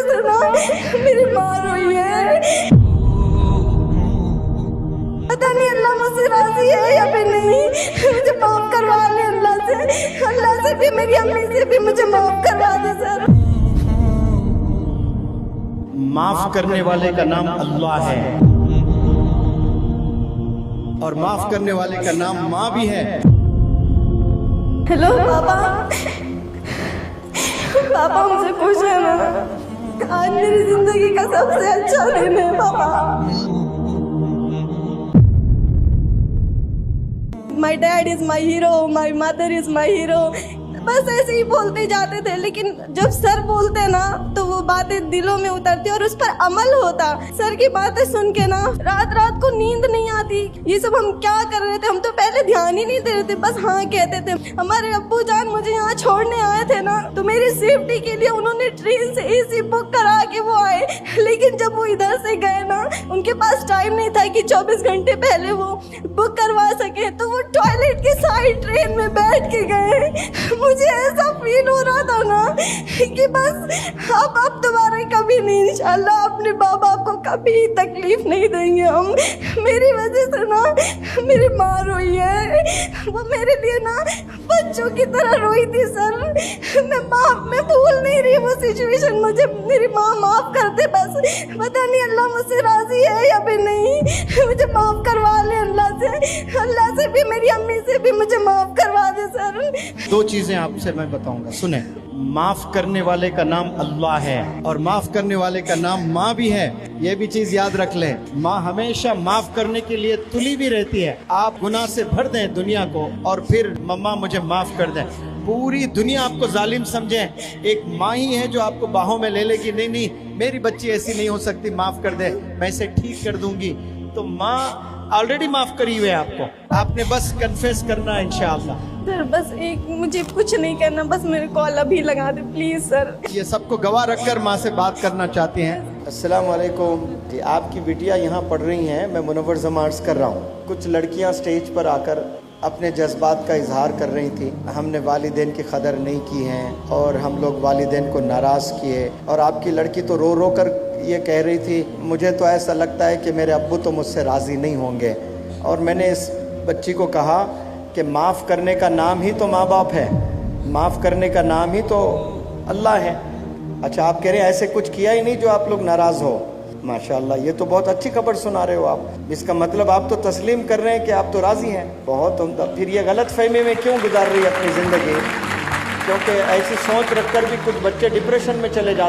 से ना मेरी माँ रोई है। पता नहीं अल्लाह मुझसे राजी है या फिर नहीं। मुझे माफ करवा ले अल्लाह से भी, मेरी अम्मी से भी मुझे माफ करवा दे सर। माफ करने वाले का नाम अल्लाह है और माफ करने वाले का नाम माँ भी है। हेलो पापा, पापा मुझे खुश है ना, आज मेरी जिंदगी का सबसे अच्छा दिन है पापा। My dad is my hero, my mother is my hero, बस ऐसे ही बोलते जाते थे। लेकिन जब सर बोलते ना तो वो बातें दिलों में उतरती और उस पर अमल होता। सर की बातें सुन के ना रात रात को नींद नहीं आती। ये सब हम क्या कर रहे थे, हम तो पहले ध्यान ही नहीं दे रहे थे, बस हाँ कहते थे। हमारे अब्बू जान मुझे यहाँ छोड़ने आए थे ना, तो मेरी सेफ्टी के लिए उन्होंने ट्रेन से एसी बुक करा के वो आए। लेकिन जब वो इधर से गए ना, उनके पास टाइम नहीं था कि 24 घंटे पहले वो बुक करवा सके, तो वो टॉयलेट के साइड ट्रेन में बैठ के गए। मुझे ऐसा फील हो रहा था ना कि बस अब दोबारा कभी नहीं, इंशाल्लाह अपने माँ बाप को कभी तकलीफ नहीं देंगे हम। मेरी वजह से ना मेरी माँ रोई है, वो मेरे लिए ना बच्चों की तरह रोई थी सर। मैं भूल नहीं रही वो सिचुएशन, मुझे मेरी माँ माफ कर दे बस। पता नहीं अल्लाह मुझसे राजी है या फिर नहीं, मुझे माफ करवा ले अल्लाह से भी, मेरी अम्मी से भी मुझे माफ करवा दे सर। दो चीजें आपसे मैं बताऊंगा, सुने। माफ करने वाले का नाम अल्लाह है और माफ करने वाले का नाम माँ भी है। ये भी चीज याद रख लें, माँ हमेशा माफ करने के लिए तुली भी रहती है। आप गुनाह से भर दें दुनिया को और फिर मम्मा मुझे माफ कर दें, पूरी दुनिया आपको जालिम समझे, एक माँ ही है जो आपको बाहों में ले लेगी। नहीं नहीं, मेरी बच्ची ऐसी नहीं हो सकती, माफ कर दे, मैं इसे ठीक कर दूंगी। तो माँ ऑलरेडी माफ करी हुई है आपको, आपने बस कन्फेस करना है इंशाअल्लाह। सर बस एक, मुझे कुछ नहीं करना, बस मेरे कॉल अभी लगा दे प्लीज सर। ये सबको गवाह रखकर माँ से बात करना चाहते हैं। अस्सलाम वालेकुम जी, आपकी बिटिया यहाँ पढ़ रही हैं, मैं मुनव्वर जमार्स कर रहा हूँ। कुछ लड़कियाँ स्टेज पर आकर अपने जज्बात का इजहार कर रही थी। हमने वालिदैन की कदर नहीं की है और हम लोग वालिदैन को नाराज़ किए। और आपकी लड़की तो रो रो कर ये कह रही थी, मुझे तो ऐसा लगता है कि मेरे अब्बू तो मुझसे राज़ी नहीं होंगे। और मैंने इस बच्ची को कहा कि माफ़ करने का नाम ही तो माँ बाप है, माफ़ करने का नाम ही तो अल्लाह है। अच्छा, आप कह रहे हैं ऐसे कुछ किया ही नहीं जो आप लोग नाराज़ हो। माशाल्लाह, ये तो बहुत अच्छी खबर सुना रहे हो आप। इसका मतलब आप तो तस्लीम कर रहे हैं कि आप तो राज़ी हैं। बहुत उम्दा। फिर ये गलत फहमी में क्यों गुजार रही है अपनी ज़िंदगी? क्योंकि ऐसी सोच रखकर भी कुछ बच्चे डिप्रेशन में चले जाते हैं।